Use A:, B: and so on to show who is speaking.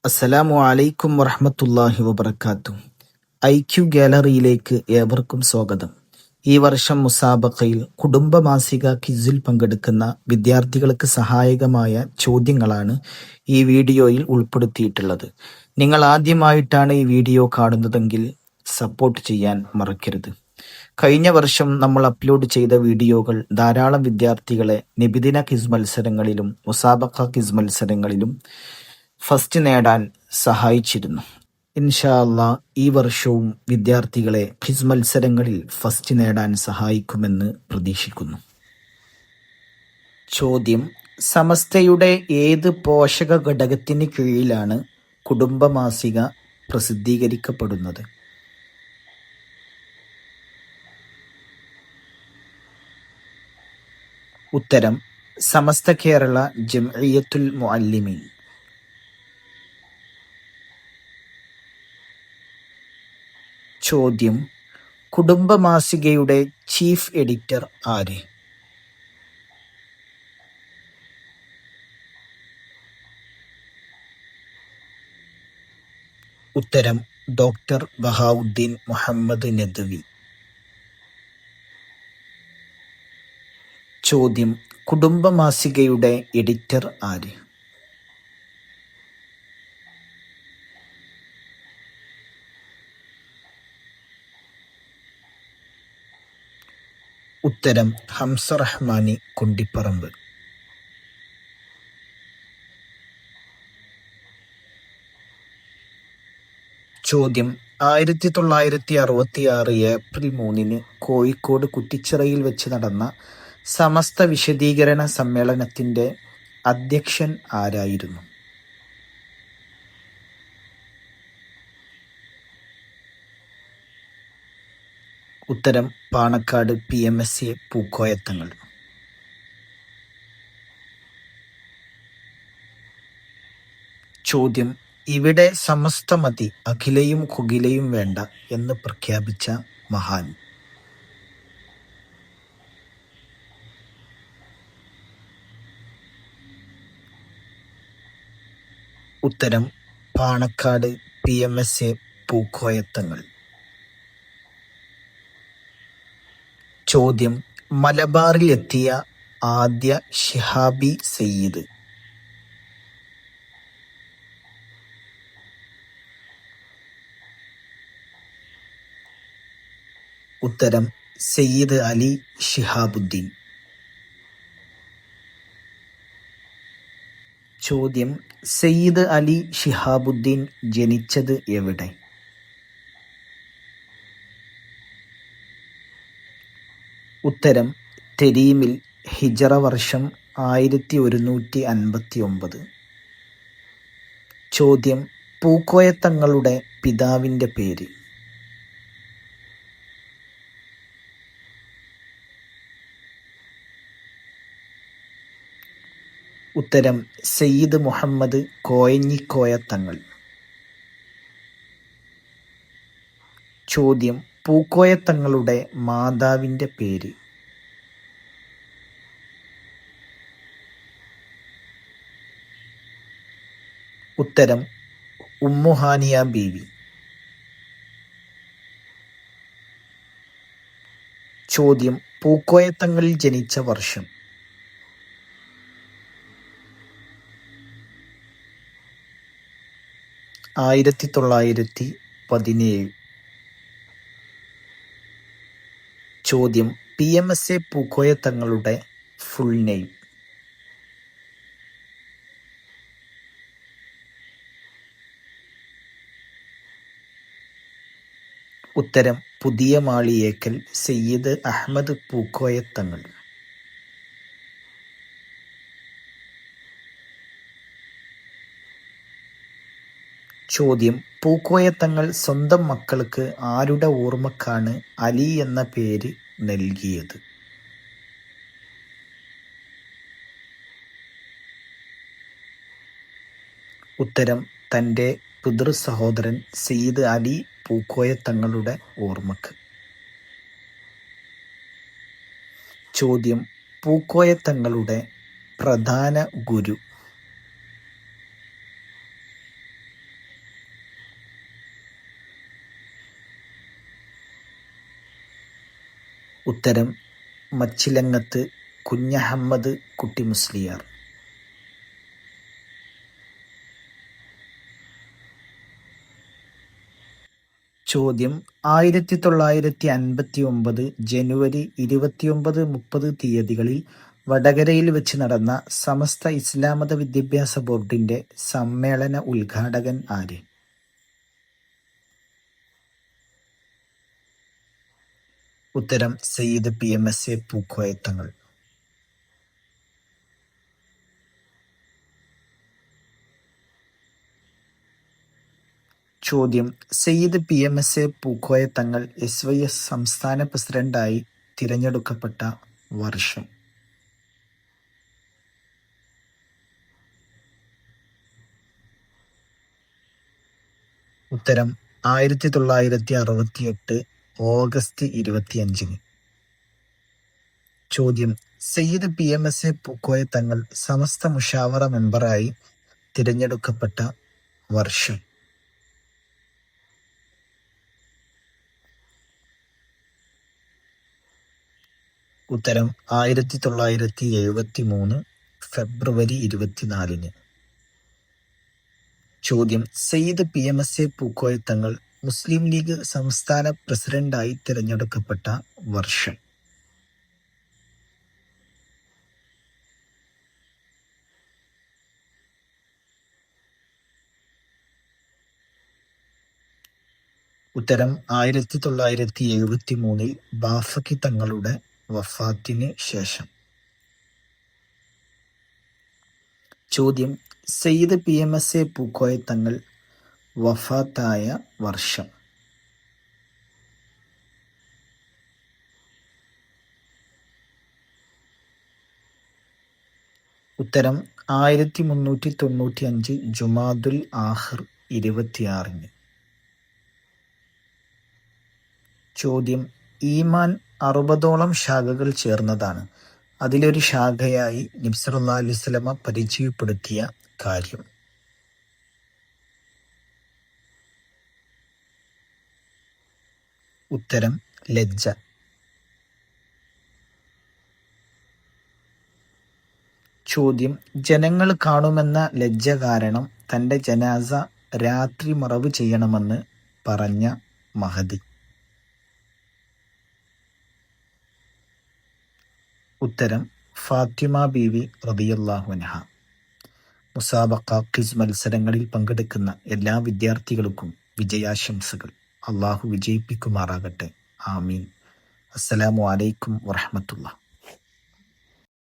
A: അസ്സലാമു അലൈക്കും വറഹ്മത്തുള്ളാഹി വബറകാതുഹു. ഐക്യു ഗാലറിയിലേക്ക് ഏവർക്കും സ്വാഗതം. ഈ വർഷം മുസാബഖയിൽ കുടുംബമാസിക ക്വിസിൽ പങ്കെടുക്കുന്ന വിദ്യാർത്ഥികൾക്ക് സഹായകമായ ചോദ്യങ്ങളാണ് ഈ വീഡിയോയിൽ ഉൾപ്പെടുത്തിയിട്ടുള്ളത്. നിങ്ങൾ ആദ്യമായിട്ടാണ് ഈ വീഡിയോ കാണുന്നതെങ്കിൽ സപ്പോർട്ട് ചെയ്യാൻ മറക്കരുത്. കഴിഞ്ഞ വർഷം നമ്മൾ അപ്ലോഡ് ചെയ്ത വീഡിയോകൾ ധാരാളം വിദ്യാർത്ഥികളെ നബിദിന ക്വിസ് മത്സരങ്ങളിലും മുസാബഖ ക്വിസ് മത്സരങ്ങളിലും ഫസ്റ്റ് നേടാൻ സഹായിച്ചിരുന്നു. ഇൻഷാ അല്ലാഹ് ഈ വർഷവും വിദ്യാർത്ഥികളെ ക്വിസ് മത്സരങ്ങളിൽ ഫസ്റ്റ് നേടാൻ സഹായിക്കുമെന്ന് പ്രതീക്ഷിക്കുന്നു. ചോദ്യം: സമസ്തയുടെ ഏത് പോഷക ഘടകത്തിന് കീഴിലാണ് കുടുംബമാസിക പ്രസിദ്ധീകരിക്കപ്പെടുന്നത്? ഉത്തരം: സമസ്ത കേരള ജംഇയ്യത്തുൽ മുഅല്ലിമീൻ. ചോദ്യം: കുടുംബമാസികയുടെ ചീഫ് എഡിറ്റർ ആര്? ഉത്തരം: ഡോക്ടർ ബഹാവുദ്ദീൻ മുഹമ്മദ് നദ്വി. ചോദ്യം: കുടുംബമാസികയുടെ എഡിറ്റർ ആര്? ഉത്തരം: ഹംസ റഹ്മാനി കുണ്ടിപ്പറമ്പ്. ചോദ്യം: 1966 ഏപ്രിൽ 3 കോഴിക്കോട് കുറ്റിച്ചിറയിൽ വെച്ച് നടന്ന സമസ്ത വിശദീകരണ സമ്മേളനത്തിന്റെ അധ്യക്ഷൻ ആരായിരുന്നു? ഉത്തരം: പാണക്കാട് PMSA പൂക്കോയത്തങ്ങൾ. ചോദ്യം: ഇവിടെ സമസ്ത മതി, അഖിലയും ഖുഗിലയും വേണ്ട എന്ന് പ്രഖ്യാപിച്ച മഹാൻ? ഉത്തരം: പാണക്കാട് PMSA പൂക്കോയത്തങ്ങൾ. ചോദ്യം: മലബാറിൽ എത്തിയ ആദ്യ ശിഹാബി സയ്യിദ്? ഉത്തരം: സയ്യിദ് അലി ശിഹാബുദ്ദീൻ. ചോദ്യം: സയ്യിദ് അലി ശിഹാബുദ്ദീൻ ജനിച്ചത് എവിടെ? ഉത്തരം: തെരീമിൽ. ഹിജറ വർഷം 1159. ചോദ്യം: പൂക്കോയത്തങ്ങളുടെ പിതാവിന്റെ പേര്? ഉത്തരം: സയ്യിദ് മുഹമ്മദ് കോയഞ്ഞിക്കോയത്തങ്ങൾ. ചോദ്യം: പൂക്കോയത്തങ്ങളുടെ മാതാവിന്റെ പേര്? ഉത്തരം: ഉമ്മുഹാനിയ ബീവി. ചോദ്യം: പൂക്കോയത്തങ്ങൾ ജനിച്ച വർഷം? ആയിരത്തി 1917. ചോദ്യം: PMSA പൂക്കോയത്തങ്ങളുടെ ഫുൾ നെയിം? ഉത്തരം: പുതിയ മാളിയേക്കൽ സയ്യിദ് അഹ്മദ് പൂക്കോയത്തങ്ങൾ. ചോദ്യം: പൂക്കോയത്തങ്ങൾ സ്വന്തം മക്കൾക്ക് ആരുടെ ഓർമ്മക്കാണ് അലി എന്ന പേര് നൽകിയത്? ഉത്തരം: തന്റെ പിതൃസഹോദരൻ സയ്യിദ് അലി പൂക്കോയത്തങ്ങളുടെ ഓർമ്മക്ക്. ചോദ്യം: പൂക്കോയത്തങ്ങളുടെ പ്രധാന ഗുരു? ഉത്തരം മച്ചിലങ്ങത്ത് കുഞ്ഞഹമ്മദ് കുട്ടി മുസ്ലിയാർ. ചോദ്യം 1959 ജനുവരി 29-30 തീയതികളിൽ വടകരയിൽ വെച്ച് നടന്ന സമസ്ത ഇസ്ലാമത വിദ്യാഭ്യാസ ബോർഡിന്റെ സമ്മേളന ഉദ്ഘാടകൻ ആര്? ഉത്തരം സയ്യിദ് PMSA പൂക്കോയ തങ്ങൾ. ചോദ്യം സയ്യിദ് PMSA പൂക്കോയ തങ്ങൾ SYS സംസ്ഥാന പ്രസിഡന്റായി തിരഞ്ഞെടുക്കപ്പെട്ട വർഷം? ഉത്തരം 1968 ഓഗസ്റ്റ് 25. ചോദ്യം സയ്യിദ് PMSA പൂക്കോയ തങ്ങൾ സമസ്ത മുഷാവറ മെമ്പറായി തിരഞ്ഞെടുക്കപ്പെട്ട വർഷം? ഉത്തരം 1973 ഫെബ്രുവരി 24. ചോദ്യം സയ്യിദ് PMSA പൂക്കോയ തങ്ങൾ മുസ്ലിം ലീഗ് സംസ്ഥാന പ്രസിഡന്റായി തിരഞ്ഞെടുക്കപ്പെട്ട വർഷം? ഉത്തരം 1973 ബാഫഖി തങ്ങളുടെ വഫാത്തിന് ശേഷം. ചോദ്യം സയ്യിദ് PMSA പൂക്കോയ തങ്ങൾ വഫാത്തായ വർഷം? ഉത്തരം 1395 ജുമാദുൽ ആഖിർ 26. ചോദ്യം ഈമാൻ 60ഓളം ശാഖകൾ ചേർന്നതാണ്. അതിലൊരു ശാഖയായി നബി സല്ലല്ലാഹു അലൈഹി വസല്ലമ പരിചയപ്പെടുത്തിയ കാര്യം? ഉത്തരം ലജ്ജ. ചോദ്യം ജനങ്ങൾ കാണുമെന്ന ലജ്ജ കാരണം തന്റെ ജനാസ രാത്രി മറവ് ചെയ്യണമെന്ന് പറഞ്ഞ മഹദി? ഉത്തരം ഫാത്തിമ ബീവി റളിയല്ലാഹു അൻഹ. മുസാബഖ ക്വിസ് മത്സരങ്ങളിൽ പങ്കെടുക്കുന്ന എല്ലാ വിദ്യാർത്ഥികൾക്കും വിജയാശംസകൾ. അള്ളാഹു വിജയിപ്പിക്കുമാറാകട്ടെ. ആമീൻ. അസ്സലാമു അലൈക്കും വറഹ്മത്തുള്ളാഹി.